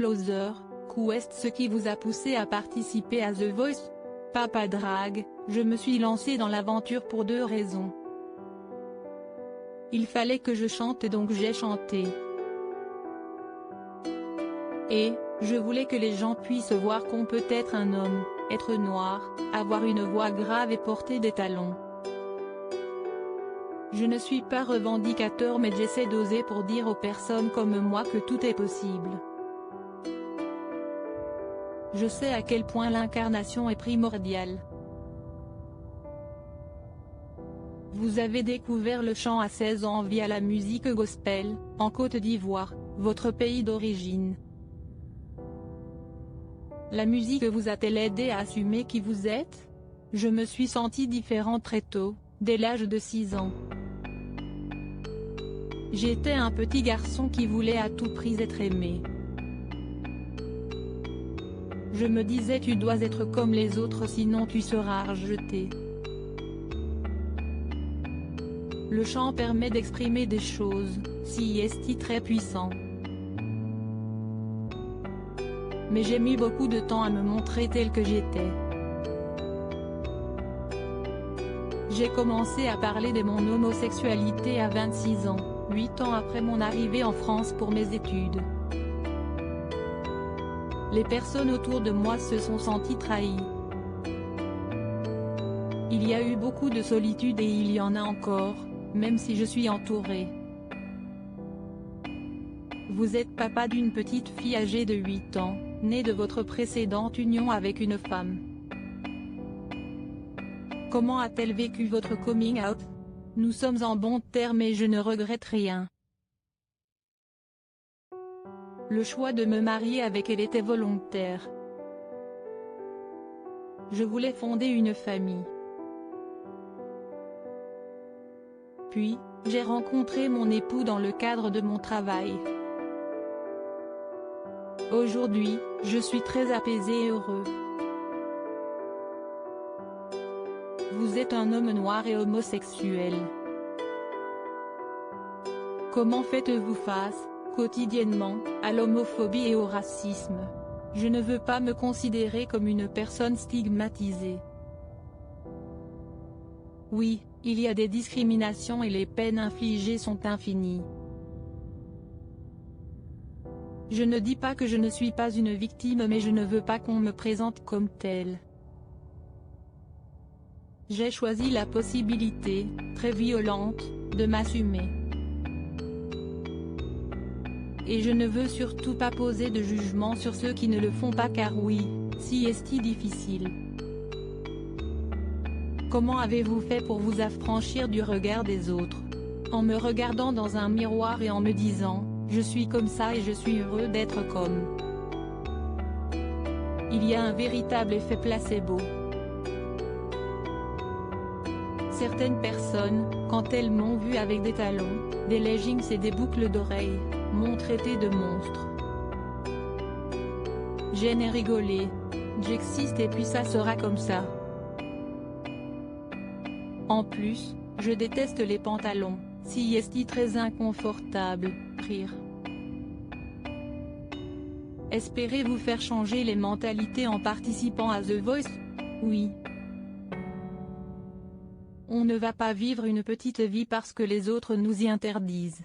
Closer, qu'est ce qui vous a poussé à participer à The Voice? Papa Drag, je me suis lancé dans l'aventure pour 2 raisons. Il fallait que je chante donc j'ai chanté. Et, je voulais que les gens puissent voir qu'on peut être un homme, être noir, avoir une voix grave et porter des talons. Je ne suis pas revendicateur mais j'essaie d'oser pour dire aux personnes comme moi que tout est possible. Je sais à quel point l'incarnation est primordiale. Vous avez découvert le chant à 16 ans via la musique gospel, en Côte d'Ivoire, votre pays d'origine. La musique vous a-t-elle aidé à assumer qui vous êtes? Je me suis sentie différente très tôt, dès l'âge de 6 ans. J'étais un petit garçon qui voulait à tout prix être aimé. Je me disais tu dois être comme les autres sinon tu seras rejeté. Le chant permet d'exprimer des choses, si est très puissant. Mais j'ai mis beaucoup de temps à me montrer tel que j'étais. J'ai commencé à parler de mon homosexualité à 26 ans, 8 ans après mon arrivée en France pour mes études. Les personnes autour de moi se sont senties trahies. Il y a eu beaucoup de solitude et il y en a encore, même si je suis entourée. Vous êtes papa d'une petite fille âgée de 8 ans, née de votre précédente union avec une femme. Comment a-t-elle vécu votre coming out? Nous sommes en bons termes et je ne regrette rien. Le choix de me marier avec elle était volontaire. Je voulais fonder une famille. Puis, j'ai rencontré mon époux dans le cadre de mon travail. Aujourd'hui, je suis très apaisé et heureux. Vous êtes un homme noir et homosexuel. Comment faites-vous face, quotidiennement, à l'homophobie et au racisme? Je ne veux pas me considérer comme une personne stigmatisée. Oui, il y a des discriminations et les peines infligées sont infinies. Je ne dis pas que je ne suis pas une victime mais je ne veux pas qu'on me présente comme telle. J'ai choisi la possibilité, très violente, de m'assumer. Et je ne veux surtout pas poser de jugement sur ceux qui ne le font pas car oui, si est difficile. Comment avez-vous fait pour vous affranchir du regard des autres? En me regardant dans un miroir et en me disant, je suis comme ça et je suis heureux d'être comme. Il y a un véritable effet placebo. Certaines personnes, quand elles m'ont vu avec des talons, des leggings et des boucles d'oreilles, m'ont traité de monstre. J'ai rigolé. J'existe et puis ça sera comme ça. En plus, je déteste les pantalons, si est très inconfortable, rire. Espérez-vous faire changer les mentalités en participant à The Voice? Oui. On ne va pas vivre une petite vie parce que les autres nous y interdisent.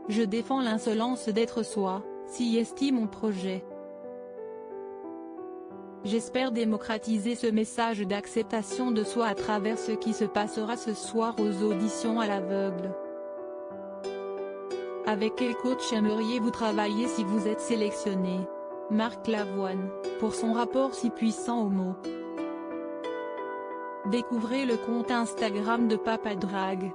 Je défends l'insolence d'être soi, si est mon projet. J'espère démocratiser ce message d'acceptation de soi à travers ce qui se passera ce soir aux auditions à l'aveugle. Avec quel coach aimeriez-vous travailler si vous êtes sélectionné? Marc Lavoine, pour son rapport si puissant aux mots. Découvrez le compte Instagram de Papa Drag.